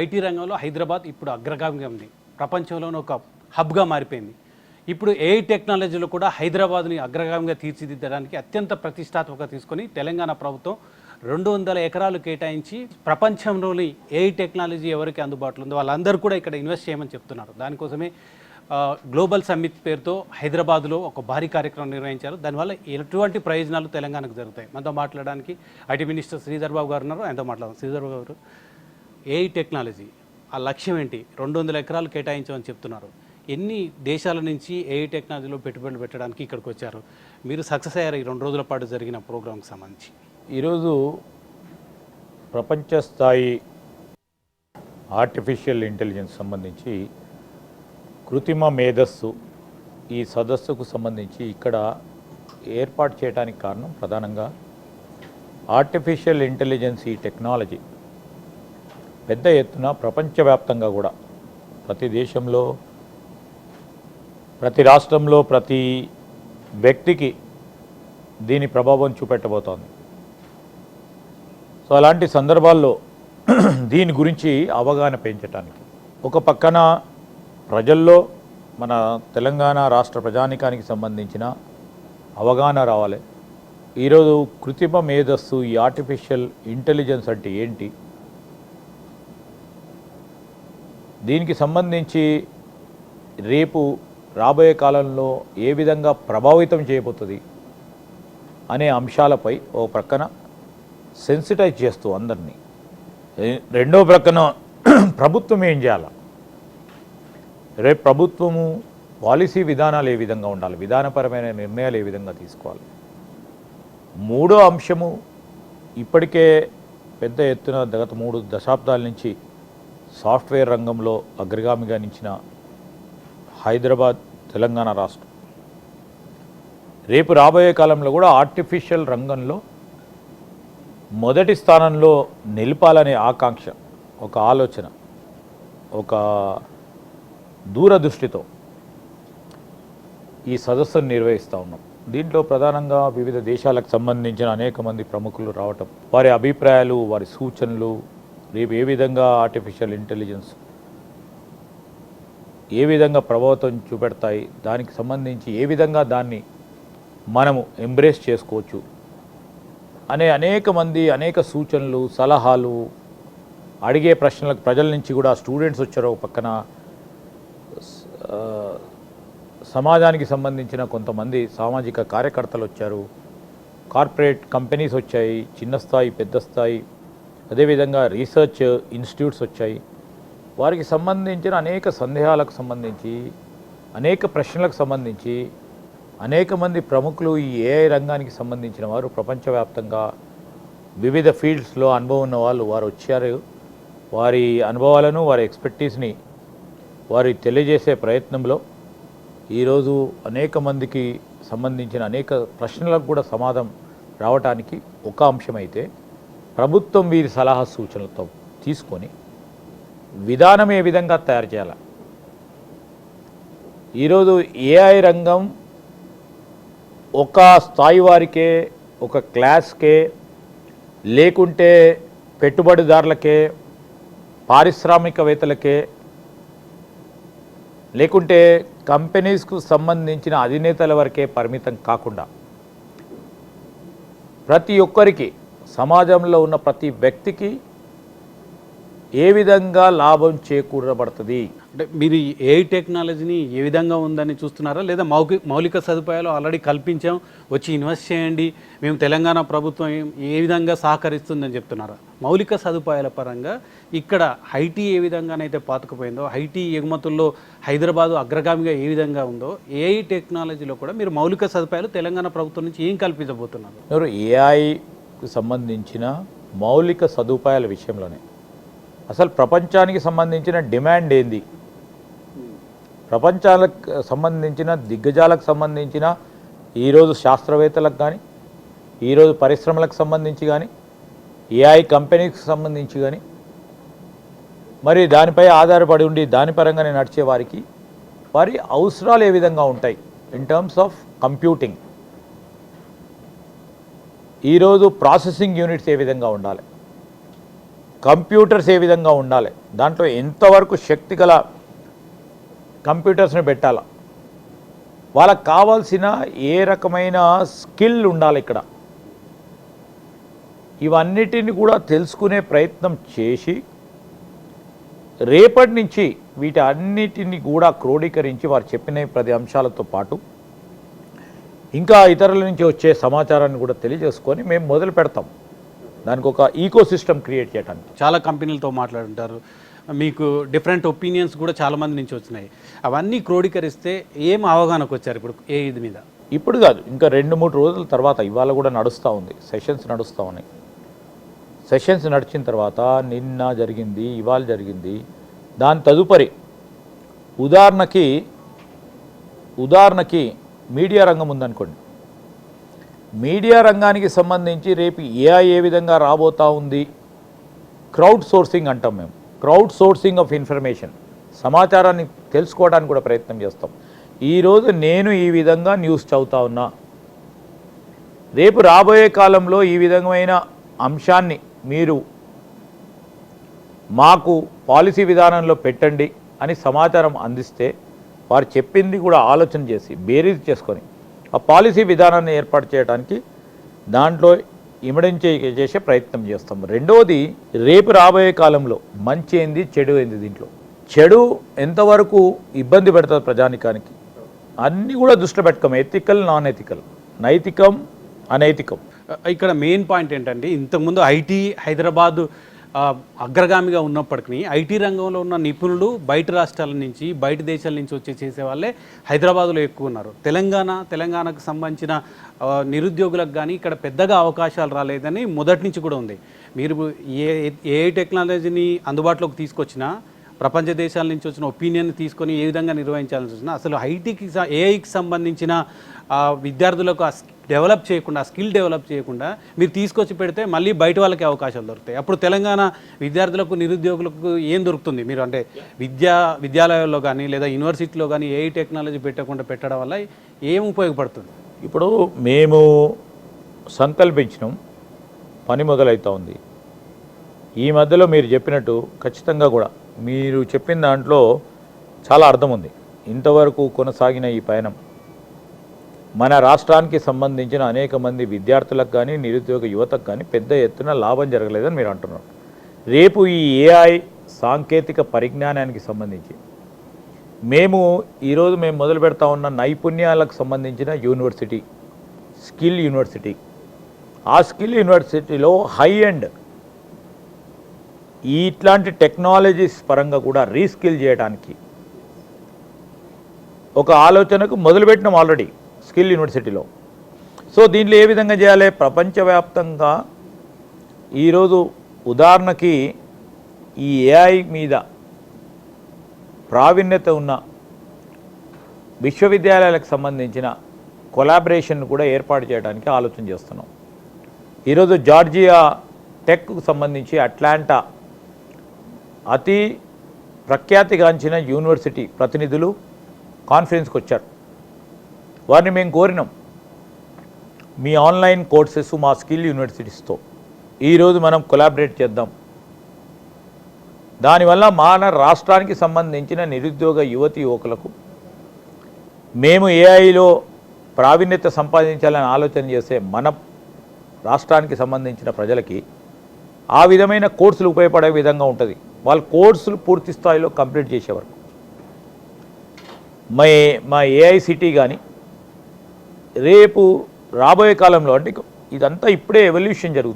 IT రంగంలో హైదరాబాద్ ఇప్పుడు అగ్రగామిగా ఉంది. ప్రపంచంలోనే ఒక హబ్గా మారిపోయింది. ఇప్పుడు ఏఐ టెక్నాలజీలో కూడా హైదరాబాద్ని అగ్రగామిగా తీర్చిదిద్దడానికి అత్యంత ప్రతిష్టాత్మకంగా తీసుకొని తెలంగాణ ప్రభుత్వం 200 ఎకరాలు కేటాయించి ప్రపంచంలోని ఏఐ టెక్నాలజీ ఎవరికి అందుబాటులో ఉందో వాళ్ళందరూ కూడా ఇక్కడ ఇన్వెస్ట్ చేయమని చెప్తున్నారు. దానికోసమే గ్లోబల్ సమ్మిట్ పేరుతో హైదరాబాద్లో ఒక భారీ కార్యక్రమం నిర్వహించారు. దానివల్ల ఎటువంటి ప్రయోజనాలు తెలంగాణకు జరుగుతాయి? మనతో మాట్లాడడానికి ఐటీ మినిస్టర్ శ్రీధర్ బాబు గారు ఉన్నారు. ఆయనతో మాట్లాడదాం. శ్రీధర్ బాబు గారు, ఏఐ టెక్నాలజీ ఆ లక్ష్యం ఏంటి? 200 ఎకరాలు కేటాయించమని చెప్తున్నారు. ఎన్ని దేశాల నుంచి ఏఐ టెక్నాలజీలో పెట్టుబడులు పెట్టడానికి ఇక్కడికి వచ్చారు? మీరు సక్సెస్ అయ్యారు ఈ 2 రోజుల పాటు జరిగిన ప్రోగ్రాంకి సంబంధించి? ఈరోజు ప్రపంచ స్థాయి ఆర్టిఫిషియల్ ఇంటెలిజెన్స్ సంబంధించి కృత్రిమ మేధస్సు ఈ సదస్సుకు సంబంధించి ఇక్కడ ఏర్పాటు చేయడానికి కారణం ప్రధానంగా ఆర్టిఫిషియల్ ఇంటెలిజెన్స్ ఈ టెక్నాలజీ పెద్ద ఎత్తున ప్రపంచవ్యాప్తంగా కూడా ప్రతి దేశంలో, ప్రతి రాష్ట్రంలో, ప్రతి వ్యక్తికి దీని ప్రభావం చూపెట్టబోతోంది. సో అలాంటి సందర్భాల్లో దీని గురించి అవగాహన పెంచడానికి ఒక పక్కన ప్రజల్లో మన తెలంగాణ రాష్ట్ర ప్రజానికానికి సంబంధించిన అవగాహన రావాలి. ఈరోజు కృత్రిమ మేధస్సు ఈ ఆర్టిఫిషియల్ ఇంటెలిజెన్స్ అంటే ఏంటి, దీనికి సంబంధించి రేపు రాబోయే కాలంలో ఏ విధంగా ప్రభావితం చేయబోతుంది అనే అంశాలపై ఓ ప్రక్కన సెన్సిటైజ్ చేస్తూ అందరినీ, రెండో ప్రక్కన ప్రభుత్వం ఏం చేయాలి, రేపు ప్రభుత్వము పాలసీ విధానాలు ఏ విధంగా ఉండాలి, విధానపరమైన నిర్ణయాలు ఏ విధంగా తీసుకోవాలి, మూడో అంశము ఇప్పటికే పెద్ద ఎత్తున గత 3 దశాబ్దాల నుంచి సాఫ్ట్వేర్ రంగంలో అగ్రగామిగా నిలిచిన హైదరాబాద్ తెలంగాణ రాష్ట్రం రేపు రాబోయే కాలంలో కూడా ఆర్టిఫిషియల్ రంగంలో మొదటి స్థానంలో నిలపాలనే ఆకాంక్ష, ఒక ఆలోచన, ఒక దూరదృష్టితో ఈ సదస్సును నిర్వహిస్తూ ఉన్నాం. దీంట్లో ప్రధానంగా వివిధ దేశాలకు సంబంధించిన అనేక మంది ప్రముఖులు రావటం, వారి అభిప్రాయాలు, వారి సూచనలు, రేపు ఏ విధంగా ఆర్టిఫిషియల్ ఇంటెలిజెన్స్ ఏ విధంగా ప్రభావితం చూపెడతాయి, దానికి సంబంధించి ఏ విధంగా దాన్ని మనము ఎంబ్రేస్ చేసుకోవచ్చు అనే అనేక మంది అనేక సూచనలు, సలహాలు, అడిగే ప్రశ్నలకు ప్రజల నుంచి కూడా స్టూడెంట్స్ వచ్చారు. పక్కన సమాజానికి సంబంధించిన కొంతమంది సామాజిక కార్యకర్తలు వచ్చారు, కార్పొరేట్ కంపెనీస్ వచ్చాయి, చిన్న స్థాయి, పెద్ద స్థాయి, అదేవిధంగా రీసెర్చ్ ఇన్స్టిట్యూట్స్ వచ్చాయి. వారికి సంబంధించిన అనేక సందేహాలకు సంబంధించి, అనేక ప్రశ్నలకు సంబంధించి అనేక మంది ప్రముఖులు, ఈ ఏఐ రంగానికి సంబంధించిన వారు ప్రపంచవ్యాప్తంగా వివిధ ఫీల్డ్స్లో అనుభవం ఉన్న వాళ్ళు వారు వచ్చారు. వారి అనుభవాలను, వారి ఎక్స్పర్టీస్ని వారి తెలియజేసే ప్రయత్నంలో ఈరోజు అనేక మందికి సంబంధించిన అనేక ప్రశ్నలకు కూడా సమాధానం రావటానికి ఒక అంశమైతే, ప్రభుత్వం వీరి సలహా సూచనలతో తీసుకొని విధానం ఏ విధంగా తయారు చేయాలి. ఈరోజు ఏఐ రంగం ఒక స్థాయి వారికే, ఒక క్లాస్కే, లేకుంటే పెట్టుబడిదారులకే, పారిశ్రామికవేత్తలకే, లేకుంటే కంపెనీస్కు సంబంధించిన అధినేతల వరకే పరిమితం కాకుండా ప్రతి ఒక్కరికి, సమాజంలో ఉన్న ప్రతి వ్యక్తికి ఏ విధంగా లాభం చేకూరబడుతుంది. అంటే మీరు ఈ ఏఐ టెక్నాలజీని ఏ విధంగా ఉందని చూస్తున్నారా, లేదా మౌలిక సదుపాయాలు ఆల్రెడీ కల్పించాం, వచ్చి ఇన్వెస్ట్ చేయండి, మేము తెలంగాణ ప్రభుత్వం ఏ విధంగా సహకరిస్తుందని చెప్తున్నారా? మౌలిక సదుపాయాల పరంగా ఇక్కడ ఐటీ ఏ విధంగానైతే పాతుకుపోయిందో, ఐటీ ఎగుమతుల్లో హైదరాబాదు అగ్రగామిగా ఏ విధంగా ఉందో, ఏఐ టెక్నాలజీలో కూడా మీరు మౌలిక సదుపాయాలు తెలంగాణ ప్రభుత్వం నుంచి ఏం కల్పించబోతున్నారు? ఏఐకి సంబంధించిన మౌలిక సదుపాయాల విషయంలోనే అసలు ప్రపంచానికి సంబంధించిన డిమాండ్ ఏంది, ప్రపంచాలకు సంబంధించిన దిగ్గజాలకు సంబంధించిన ఈరోజు శాస్త్రవేత్తలకు కానీ, ఈరోజు పరిశ్రమలకు సంబంధించి కానీ, ఏఐ కంపెనీకి సంబంధించి కానీ, మరి దానిపై ఆధారపడి ఉండి దాని పరంగానే నడిచే వారికి వారి అవసరాలు ఏ విధంగా ఉంటాయి ఇన్ టర్మ్స్ ఆఫ్ కంప్యూటింగ్. ఈరోజు ప్రాసెసింగ్ యూనిట్స్ ఏ విధంగా ఉండాలి, కంప్యూటర్స్ ఏ విధంగా ఉండాలి, దాంట్లో ఎంతవరకు శక్తి గల కంప్యూటర్స్ని పెట్టాలా, వాళ్ళకి కావాల్సిన ఏ రకమైన స్కిల్ ఉండాలి ఇక్కడ, ఇవన్నిటిని కూడా తెలుసుకునే ప్రయత్నం చేసి రేపటి నుంచి వీటి అన్నిటిని కూడా క్రోడీకరించి వారు చెప్పిన 10 అంశాలతో పాటు ఇంకా ఇతరుల నుంచి వచ్చే సమాచారాన్ని కూడా తెలియజేసుకొని మేము మొదలు పెడతాం దానికి ఒక ఈకో సిస్టమ్ క్రియేట్ చేయడానికి. చాలా కంపెనీలతో మాట్లాడుంటారు, మీకు డిఫరెంట్ ఒపీనియన్స్ కూడా చాలామంది నుంచి వచ్చినాయి. అవన్నీ క్రోడీకరిస్తే ఏం అవగాహనకు వచ్చారు ఇప్పుడు ఇది మీద? ఇప్పుడు కాదు, ఇంకా 2-3 రోజుల తర్వాత, ఇవాళ కూడా నడుస్తూ ఉంది, సెషన్స్ నడుస్తూ ఉన్నాయి. సెషన్స్ నడిచిన తర్వాత నిన్న జరిగింది, ఇవాళ జరిగింది, దాని తదుపరి ఉదాహరణకి మీడియా రంగం ఉందనుకోండి. మీడియా రంగానికి సంబంధించి రేపు ఏఐ ఏ విధంగా రాబోతూ ఉంది, క్రౌడ్ సోర్సింగ్ అంటాం మేము, క్రౌడ్ సోర్సింగ్ ఆఫ్ ఇన్ఫర్మేషన్, సమాచారాన్ని తెలుసుకోవడానికి కూడా ప్రయత్నం చేస్తాం. ఈరోజు నేను ఈ విధంగా న్యూస్ చదువుతా ఉన్నా, రేపు రాబోయే కాలంలో ఈ విధమైన అంశాన్ని మీరు మాకు పాలసీ విధానంలో పెట్టండి అని సమాచారం అందిస్తే వారు చెప్పింది కూడా ఆలోచన చేసి బేరీజ్ చేసుకొని ఆ పాలసీ విధానాన్ని ఏర్పాటు చేయడానికి దాంట్లో చేసే ప్రయత్నం చేస్తాం. రెండవది, రేపు రాబోయే కాలంలో మంచి ఏంది చెడు ఏంది, దీంట్లో చెడు ఎంతవరకు ఇబ్బంది పెడుతుంది ప్రజానికానికి అన్నీ కూడా దృష్టిలో పెట్టుకోం. ఎథికల్, నాన్ ఎథికల్, నైతికం, అనైతికం. ఇక్కడ మెయిన్ పాయింట్ ఏంటంటే, ఇంతకుముందు ఐటీ హైదరాబాద్ అగ్రగామిగా ఉన్నప్పటికీ ఐటీ రంగంలో ఉన్న నిపుణులు బయట రాష్ట్రాల నుంచి, బయట దేశాల నుంచి వచ్చి చేసే వాళ్ళే హైదరాబాద్లో ఎక్కువ ఉన్నారు. తెలంగాణకు సంబంధించిన నిరుద్యోగులకు కానీ ఇక్కడ పెద్దగా అవకాశాలు రాలేదని మొదటి నుంచి కూడా ఉంది. మీరు ఏ టెక్నాలజీని అందుబాటులోకి తీసుకొచ్చినా, ప్రపంచ దేశాల నుంచి వచ్చిన ఒపీనియన్ తీసుకొని ఏ విధంగా నిర్వహించాల్సి వచ్చినా, అసలు ఏఐకి సంబంధించిన విద్యార్థులకు డెవలప్ చేయకుండా, స్కిల్ డెవలప్ చేయకుండా మీరు తీసుకొచ్చి పెడితే మళ్ళీ బయట వాళ్ళకి అవకాశాలు దొరుకుతాయి. అప్పుడు తెలంగాణ విద్యార్థులకు, నిరుద్యోగులకు ఏం దొరుకుతుంది? మీరు అంటే విద్యాలయాల్లో కానీ లేదా యూనివర్సిటీలో కానీ ఏఐ టెక్నాలజీ పెట్టడం వల్ల ఏం ఉపయోగపడుతుంది? ఇప్పుడు మేము సంకల్పించినాం, పని మొదలవుతూ ఉంది. ఈ మధ్యలో మీరు చెప్పినట్టు ఖచ్చితంగా కూడా మీరు చెప్పిన దాంట్లో చాలా అర్థం ఉంది. ఇంతవరకు కొనసాగిన ఈ పయనం మన రాష్ట్రానికి సంబంధించిన అనేక మంది విద్యార్థులకు కానీ, నిరుద్యోగ యువతకు కానీ పెద్ద ఎత్తున లాభం జరగలేదని మీరు అంటున్నారు. రేపు ఈ ఏఐ సాంకేతిక పరిజ్ఞానానికి సంబంధించి ఈరోజు మేము మొదలు పెడతా ఉన్న నైపుణ్యాలకు సంబంధించిన యూనివర్సిటీ, స్కిల్ యూనివర్సిటీ, ఆ స్కిల్ యూనివర్సిటీలో హై ఎండ్ ఇట్లాంటి టెక్నాలజీస్ పరంగా కూడా రీస్కిల్ చేయడానికి ఒక ఆలోచనకు మొదలుపెట్టినాం ఆల్రెడీ స్కిల్ యూనివర్సిటీలో. సో దీంట్లో ఏ విధంగా చేయాలి? ప్రపంచవ్యాప్తంగా ఈరోజు ఉదాహరణకి ఈ ఏఐ మీద ప్రావీణ్యత ఉన్న విశ్వవిద్యాలయాలకు సంబంధించిన కొలాబరేషన్ కూడా ఏర్పాటు చేయడానికి ఆలోచన చేస్తున్నాం. ఈరోజు జార్జియా టెక్కు సంబంధించి అట్లాంటా అతి ప్రఖ్యాతిగాంచిన యూనివర్సిటీ ప్రతినిధులు కాన్ఫరెన్స్కి వచ్చారు. వారిని మేము కోరినాం, మీ ఆన్లైన్ కోర్సెస్ మా స్కిల్ యూనివర్సిటీస్తో ఈరోజు మనం కొలాబరేట్ చేద్దాం. దానివల్ల మన రాష్ట్రానికి సంబంధించిన నిరుద్యోగ యువకులకు మేము ఏఐలో ప్రావీణ్యత సంపాదించాలని ఆలోచన చేసే మన రాష్ట్రానికి సంబంధించిన ప్రజలకి ఆ విధమైన కోర్సులు ఉపయోగపడే విధంగా ఉంటుంది. వాళ్ళు కోర్సులు పూర్తి స్థాయిలో కంప్లీట్ చేసేవారు. మా ఏఐసిటీ కానీ రేపు రాబోయే కాలంలో, అంటే ఇదంతా ఇప్పుడే ఎవల్యూషన్ జరుగుతుంది.